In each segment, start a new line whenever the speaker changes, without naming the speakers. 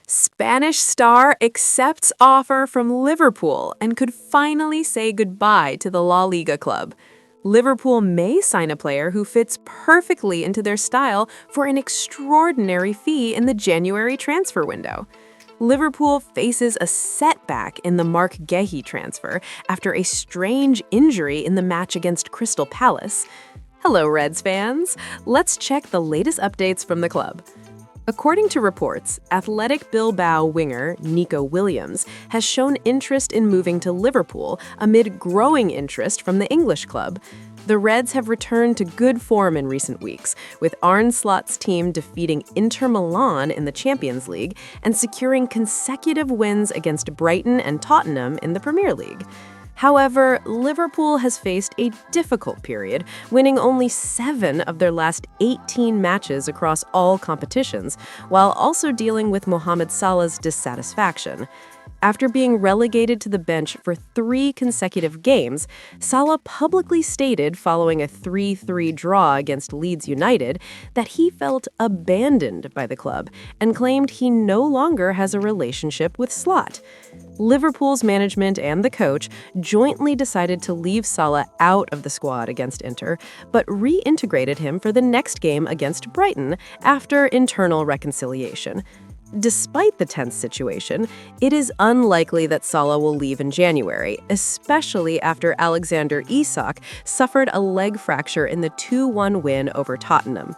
Spanish star accepts offer from Liverpool and could finally say goodbye to the La Liga club. Liverpool may sign a player who fits perfectly into their style for an extraordinary fee in the January transfer window. Liverpool faces a setback in the Marc Guehi transfer after a strange injury in the match against Crystal Palace. Hello, Reds fans! Let's check the latest updates from the club. According to reports, Athletic Bilbao winger Nico Williams has shown interest in moving to Liverpool amid growing interest from the English club. The Reds have returned to good form in recent weeks, with Arne Slot's team defeating Inter Milan in the Champions League and securing consecutive wins against Brighton and Tottenham in the Premier League. However, Liverpool has faced a difficult period, winning only 7 of their last 18 matches across all competitions, while also dealing with Mohamed Salah's dissatisfaction. After being relegated to the bench for 3 consecutive games, Salah publicly stated following a 3-3 draw against Leeds United that he felt abandoned by the club and claimed he no longer has a relationship with Slot. Liverpool's management and the coach jointly decided to leave Salah out of the squad against Inter, but reintegrated him for the next game against Brighton after internal reconciliation. Despite the tense situation, it is unlikely that Salah will leave in January, especially after Alexander Isak suffered a leg fracture in the 2-1 win over Tottenham.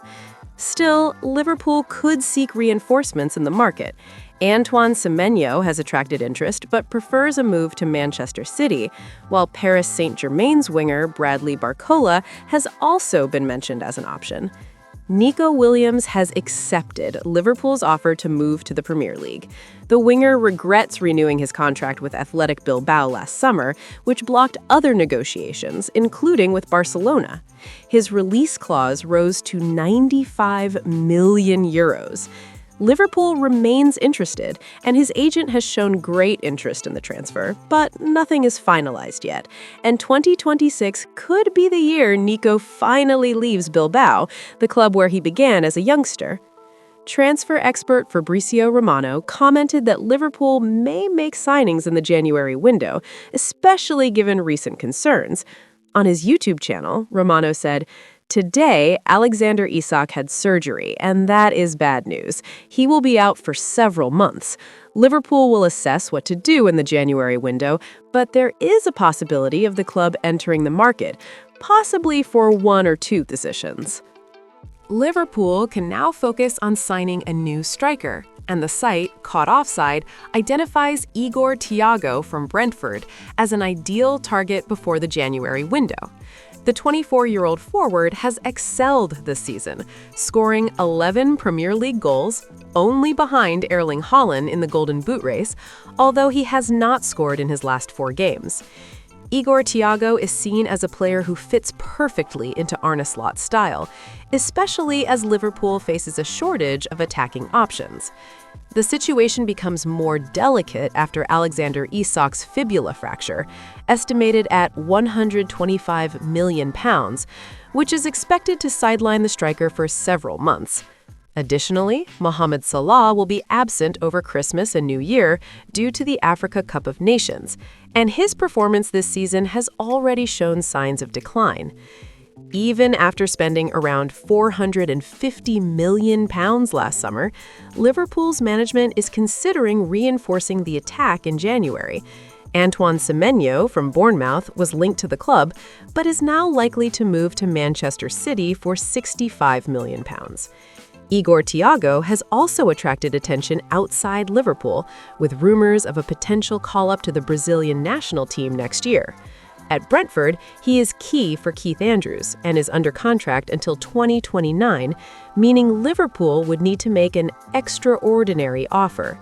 Still, Liverpool could seek reinforcements in the market. Antoine Semenyo has attracted interest but prefers a move to Manchester City, while Paris Saint-Germain's winger Bradley Barcola has also been mentioned as an option. Nico Williams has accepted Liverpool's offer to move to the Premier League. The winger regrets renewing his contract with Athletic Bilbao last summer, which blocked other negotiations, including with Barcelona. His release clause rose to €95 million. Liverpool remains interested, and his agent has shown great interest in the transfer, but nothing is finalized yet. And 2026 could be the year Nico finally leaves Bilbao, the club where he began as a youngster. Transfer expert Fabrizio Romano commented that Liverpool may make signings in the January window, especially given recent concerns. On his YouTube channel, Romano said, "Today, Alexander Isak had surgery, and that is bad news. He will be out for several months. Liverpool will assess what to do in the January window, but there is a possibility of the club entering the market, possibly for 1 or 2 positions." Liverpool can now focus on signing a new striker, and the site, Caught Offside, identifies Igor Thiago from Brentford as an ideal target before the January window. The 24-year-old forward has excelled this season, scoring 11 Premier League goals, only behind Erling Haaland in the Golden Boot race, although he has not scored in his last 4 games. Igor Thiago is seen as a player who fits perfectly into Arne Slot's style, especially as Liverpool faces a shortage of attacking options. The situation becomes more delicate after Alexander Isak's fibula fracture, estimated at £125 million, which is expected to sideline the striker for several months. Additionally, Mohamed Salah will be absent over Christmas and New Year due to the Africa Cup of Nations, and his performance this season has already shown signs of decline. Even after spending around £450 million last summer, Liverpool's management is considering reinforcing the attack in January. Antoine Semenyo from Bournemouth was linked to the club, but is now likely to move to Manchester City for £65 million. Igor Thiago has also attracted attention outside Liverpool, with rumors of a potential call-up to the Brazilian national team next year. At Brentford, he is key for Keith Andrews and is under contract until 2029, meaning Liverpool would need to make an extraordinary offer.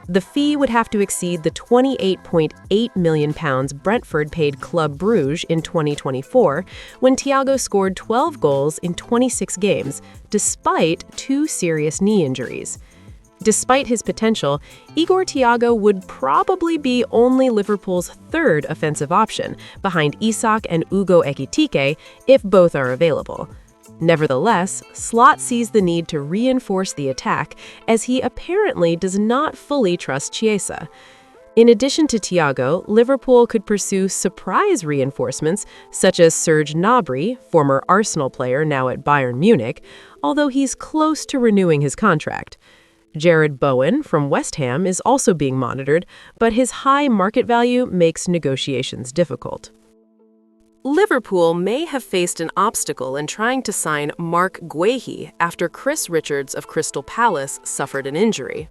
The fee would have to exceed the £28.8 million Brentford paid Club Brugge in 2024, when Thiago scored 12 goals in 26 games, despite 2 serious knee injuries. Despite his potential, Igor Thiago would probably be only Liverpool's 3rd offensive option, behind Isak and Ugo Ekitike, if both are available.
Nevertheless, Slot sees the need to reinforce the attack as he apparently does not fully trust Chiesa. In addition to Thiago, Liverpool could pursue surprise reinforcements such as Serge Gnabry, former Arsenal player now at Bayern Munich, although he's close to renewing his contract. Jared Bowen from West Ham is also being monitored, but his high market value makes negotiations difficult.
Liverpool may have faced an obstacle in trying to sign Marc Guehi after Chris Richards of Crystal Palace suffered an injury.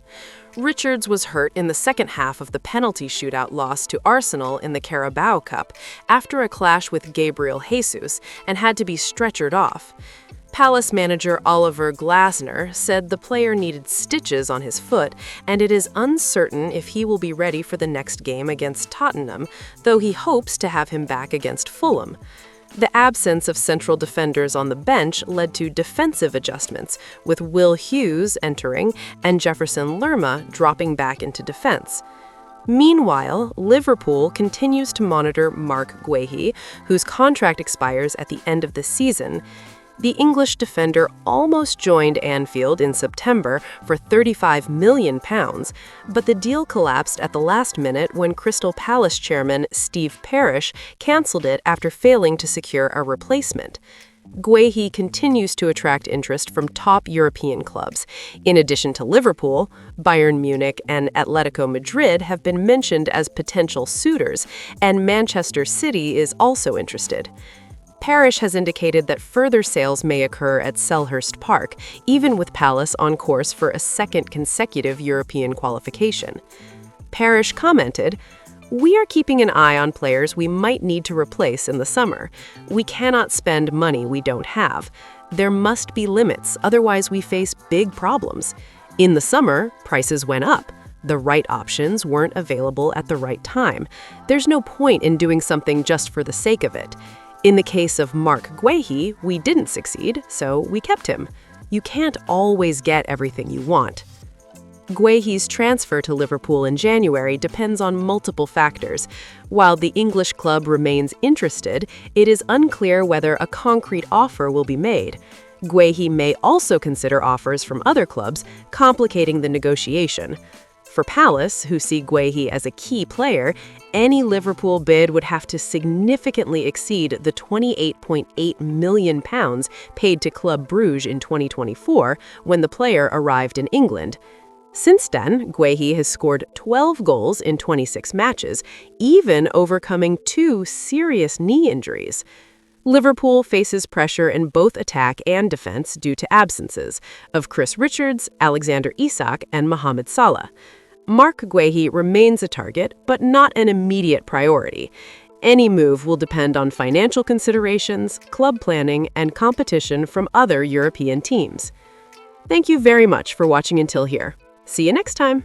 Richards was hurt in the second half of the penalty shootout loss to Arsenal in the Carabao Cup after a clash with Gabriel Jesus and had to be stretchered off. Palace manager Oliver Glasner said the player needed stitches on his foot, and it is uncertain if he will be ready for the next game against Tottenham, though he hopes to have him back against Fulham. The absence of central defenders on the bench led to defensive adjustments, with Will Hughes entering and Jefferson Lerma dropping back into defense. Meanwhile, Liverpool continues to monitor Marc Guehi, whose contract expires at the end of the season. The English defender almost joined Anfield in September for £35 million, but the deal collapsed at the last minute when Crystal Palace chairman Steve Parish cancelled it after failing to secure a replacement. Guehi continues to attract interest from top European clubs. In addition to Liverpool, Bayern Munich and Atletico Madrid have been mentioned as potential suitors, and Manchester City is also interested. Parish has indicated that further sales may occur at Selhurst Park, even with Palace on course for a second consecutive European qualification. Parish commented, "We are keeping an eye on players we might need to replace in the summer. We cannot spend money we don't have. There must be limits, otherwise we face big problems. In the summer, prices went up. The right options weren't available at the right time. There's no point in doing something just for the sake of it. In the case of Marc Guehi, we didn't succeed, so we kept him. You can't always get everything you want." Guehi's transfer to Liverpool in January depends on multiple factors. While the English club remains interested, it is unclear whether a concrete offer will be made. Guehi may also consider offers from other clubs, complicating the negotiation. For Palace, who see Guehi as a key player, any Liverpool bid would have to significantly exceed the £28.8 million paid to Club Brugge in 2024 when the player arrived in England. Since then, Guehi has scored 12 goals in 26 matches, even overcoming 2 serious knee injuries. Liverpool faces pressure in both attack and defense due to absences of Chris Richards, Alexander Isak, and Mohamed Salah. Marc Guehi remains a target, but not an immediate priority. Any move will depend on financial considerations, club planning, and competition from other European teams. Thank you very much for watching until here. See you next time!